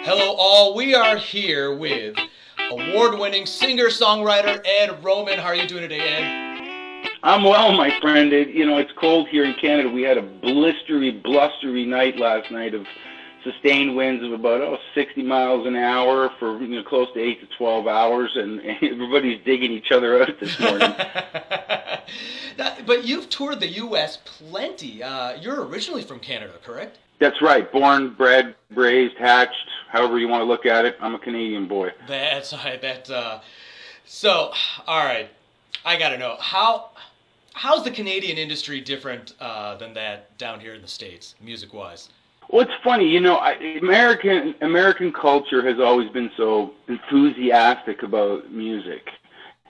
Hello all, we are here with award-winning singer-songwriter Ed Roman. How are you doing today, Ed? I'm well, my friend. It's cold here in Canada. We had a blustery night last night of sustained winds of about 60 miles an hour for close to 8 to 12 hours, and everybody's digging each other out this morning. But you've toured the U.S. plenty. You're originally from Canada, correct? That's right. Born, bred, raised, hatched, however you want to look at it. I'm a Canadian boy. That's right. So, all right. I got to know, how's the Canadian industry different than that down here in the States, music-wise? Well, it's funny, American culture has always been so enthusiastic about music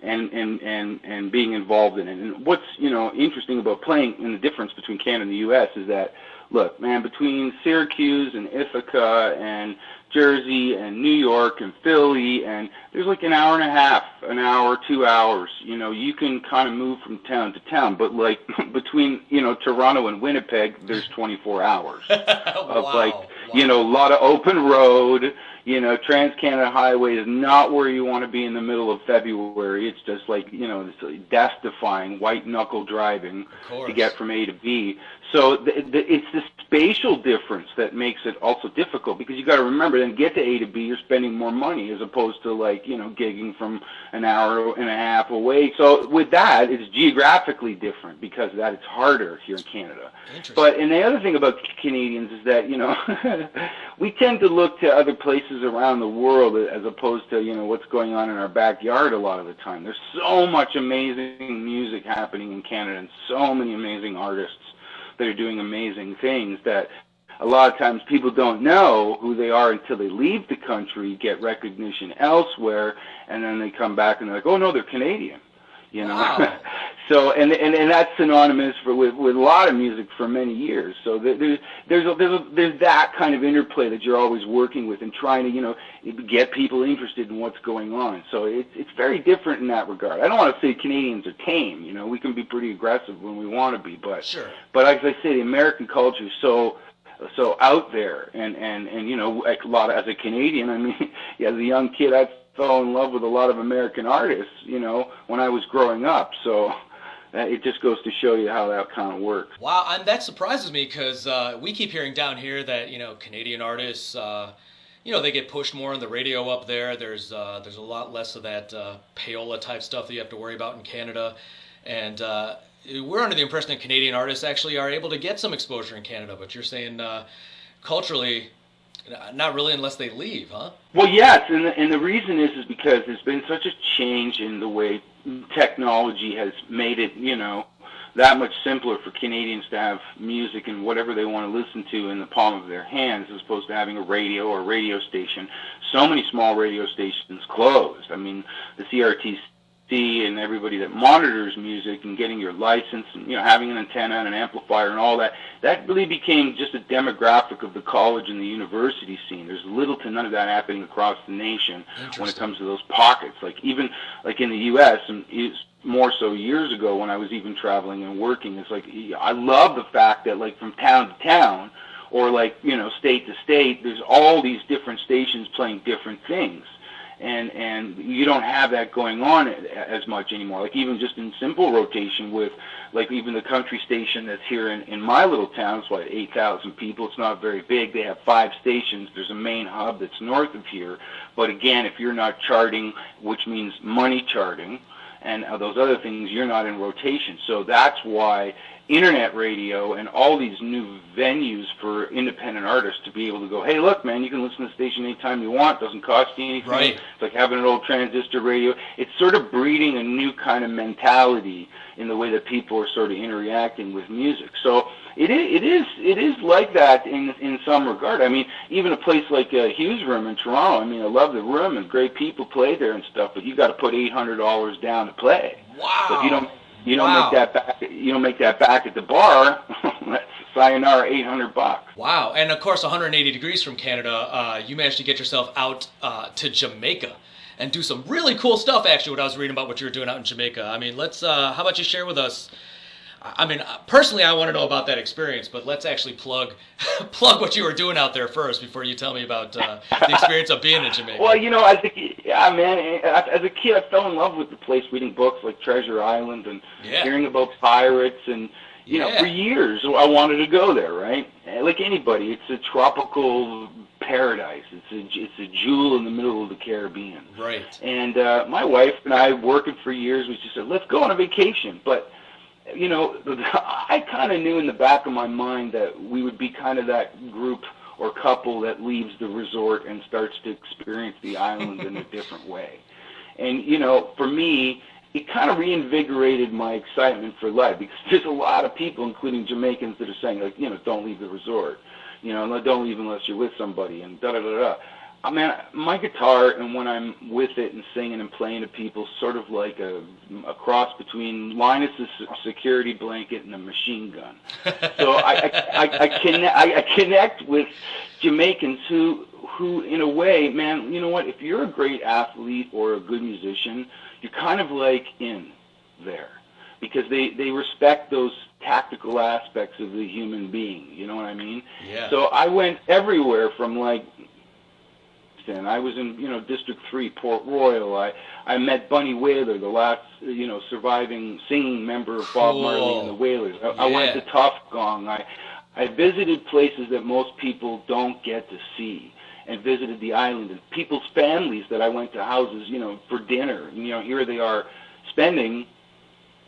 and being involved in it. And what's, interesting about playing, and the difference between Canada and the U.S. is that, look, man, between Syracuse and Ithaca and Jersey and New York and Philly, and there's like an hour and a half, an hour, 2 hours. You can kind of move from town to town, but like between Toronto and Winnipeg, there's 24 hours of a lot of open road. Trans-Canada Highway is not where you want to be in the middle of February. It's just like, it's death-defying, white-knuckle driving to get from A to B. So it's the spatial difference that makes it also difficult, because you got to remember, then get to A to B, you're spending more money as opposed to gigging from an hour and a half away. So with that, it's geographically different because of that. It's harder here in Canada. And the other thing about Canadians is that, we tend to look to other places around the world as opposed to, what's going on in our backyard a lot of the time. There's so much amazing music happening in Canada and so many amazing artists that are doing amazing things that a lot of times people don't know who they are until they leave the country, get recognition elsewhere, and then they come back and they're like, oh no, they're Canadian. Wow. So and that's synonymous with a lot of music for many years. So there's that kind of interplay that you're always working with and trying to get people interested in what's going on. So it's very different in that regard. I don't want to say Canadians are tame. We can be pretty aggressive when we want to be, but sure. But as I say, the American culture is so out there, and like a lot of, as a Canadian, I mean, as a young kid, I fell in love with a lot of American artists, when I was growing up. So it just goes to show you how that kind of works. Wow, and that surprises me because we keep hearing down here that Canadian artists, they get pushed more on the radio up there. There's a lot less of that payola type stuff that you have to worry about in Canada, and we're under the impression that Canadian artists actually are able to get some exposure in Canada. But you're saying culturally, not really unless they leave, huh? Well, yes, and the reason is because there's been such a change in the way technology has made it, that much simpler for Canadians to have music and whatever they want to listen to in the palm of their hands, as opposed to having a radio or a radio station. So many small radio stations closed. I mean, the CRTC and everybody that monitors music and getting your license and having an antenna and an amplifier and all that really became just a demographic of the college and the university scene. There's little to none of that happening across the nation when it comes to those pockets. Even in the U.S. and more so years ago when I was even traveling and working, it's I love the fact that from town to town or state to state, there's all these different stations playing different things. And you don't have that going on as much anymore. Even just in simple rotation with, even the country station that's here in my little town, it's 8,000 people. It's not very big. They have 5 stations. There's a main hub that's north of here. But again, if you're not charting, which means money charting, and those other things, you're not in rotation. So that's why internet radio and all these new venues for independent artists to be able to go, hey, look, man, you can listen to the station anytime you want. It doesn't cost you anything. Right. It's like having an old transistor radio. It's sort of breeding a new kind of mentality in the way that people are sort of interacting with music. So it is like that in some regard. I mean, even a place like Hughes Room in Toronto, I mean, I love the room and great people play there and stuff, but you got to put $800 down to play. Wow. So if you don't make that back at the bar, that's sayonara, $800. Wow, and of course 180 degrees from Canada, you managed to get yourself out to Jamaica and do some really cool stuff, actually, what I was reading about what you were doing out in Jamaica. I mean, how about you share with us I mean, personally, I want to know about that experience, but let's actually plug plug what you were doing out there first before you tell me about the experience of being in Jamaica. Well, I think, yeah, man, as a kid, I fell in love with the place, reading books like Treasure Island and hearing about pirates. And, for years, I wanted to go there, right? Like anybody, it's a tropical paradise. It's a jewel in the middle of the Caribbean. Right. And my wife and I, working for years, we just said, let's go on a vacation. But I kind of knew in the back of my mind that we would be kind of that group or couple that leaves the resort and starts to experience the island in a different way. And, for me, it kind of reinvigorated my excitement for life, because there's a lot of people, including Jamaicans, that are saying, like, don't leave the resort. Don't leave unless you're with somebody, and da-da-da-da. I mean, my guitar, and when I'm with it and singing and playing to people, sort of like a cross between Linus's security blanket and a machine gun. So I connect with Jamaicans who, in a way, man, you know what? If you're a great athlete or a good musician, you're kind of like in there, because they respect those tactical aspects of the human being. You know what I mean? Yeah. So I went everywhere from, like, I was in, District 3, Port Royal. I met Bunny Wailer, the last, surviving singing member of Bob Marley and the Wailers. I went to Tuff Gong. I visited places that most people don't get to see, and visited the island, and people's families that I went to houses, for dinner. Here they are spending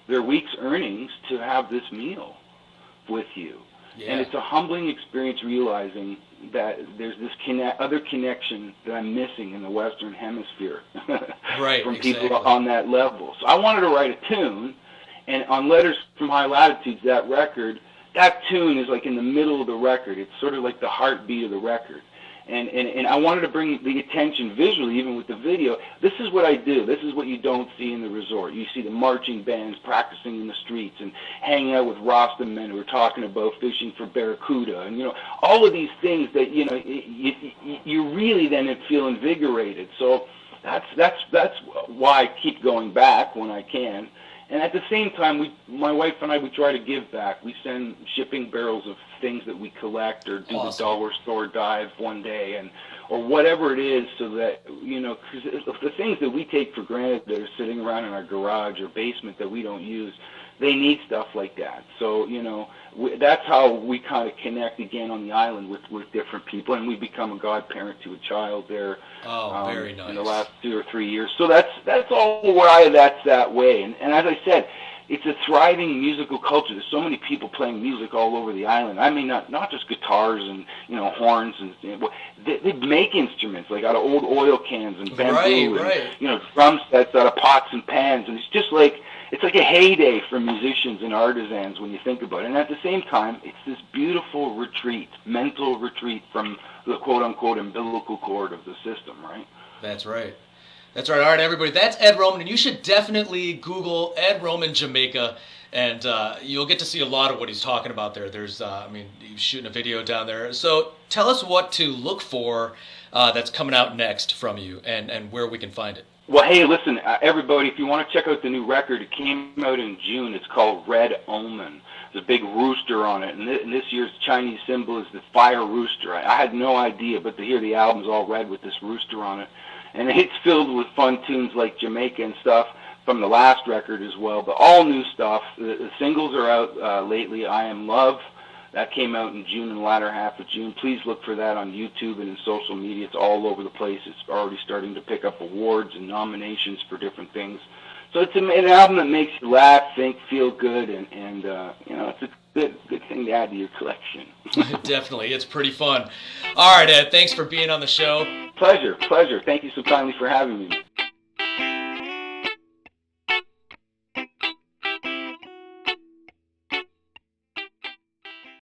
their week's earnings to have this meal with you. Yeah. And it's a humbling experience, realizing that there's this other connection that I'm missing in the Western Hemisphere from people on that level. So I wanted to write a tune, and on Letters from High Latitudes, that tune is like in the middle of the record. It's sort of like the heartbeat of the record. And I wanted to bring the attention visually, even with the video. This is what I do. This is what you don't see in the resort. You see the marching bands practicing in the streets and hanging out with Rasta men who are talking about fishing for barracuda, and all of these things that you really then feel invigorated. So that's why I keep going back when I can. And at the same time, my wife and I, we try to give back. We send shipping barrels of things that we collect, or do the dollar store dive one day, or whatever it is, so that, because the things that we take for granted that are sitting around in our garage or basement that we don't use, they need stuff like that. So, that's how we kind of connect again on the island with different people, and we become a godparent to a child there. Oh, very nice. In the last 2 or 3 years. So that's all why that's that way. And as I said, it's a thriving musical culture. There's so many people playing music all over the island. I mean, not just guitars and horns, and they make instruments like out of old oil cans and bamboo, and drum sets out of pots and pans, and it's just like a heyday for musicians and artisans when you think about it. And at the same time, it's this beautiful retreat, mental retreat from the quote-unquote umbilical cord of the system, right? That's right. That's right. All right, everybody. That's Ed Roman, and you should definitely Google Ed Roman Jamaica, and you'll get to see a lot of what he's talking about there. There's, he's shooting a video down there. So tell us what to look for that's coming out next from you, and where we can find it. Well, hey, listen, everybody, if you want to check out the new record, it came out in June. It's called Red Omen. There's a big rooster on it, and this year's Chinese symbol is the fire rooster. I had no idea, but to hear the album's all red with this rooster on it. And it's filled with fun tunes like Jamaica and stuff from the last record as well, but all new stuff. The singles are out lately. I Am Love, that came out in June, in the latter half of June. Please look for that on YouTube and in social media. It's all over the place. It's already starting to pick up awards and nominations for different things. So it's an album that makes you laugh, think, feel good, and it's a good thing to add to your collection. Definitely. It's pretty fun. All right, Ed, thanks for being on the show. Pleasure. Thank you so kindly for having me.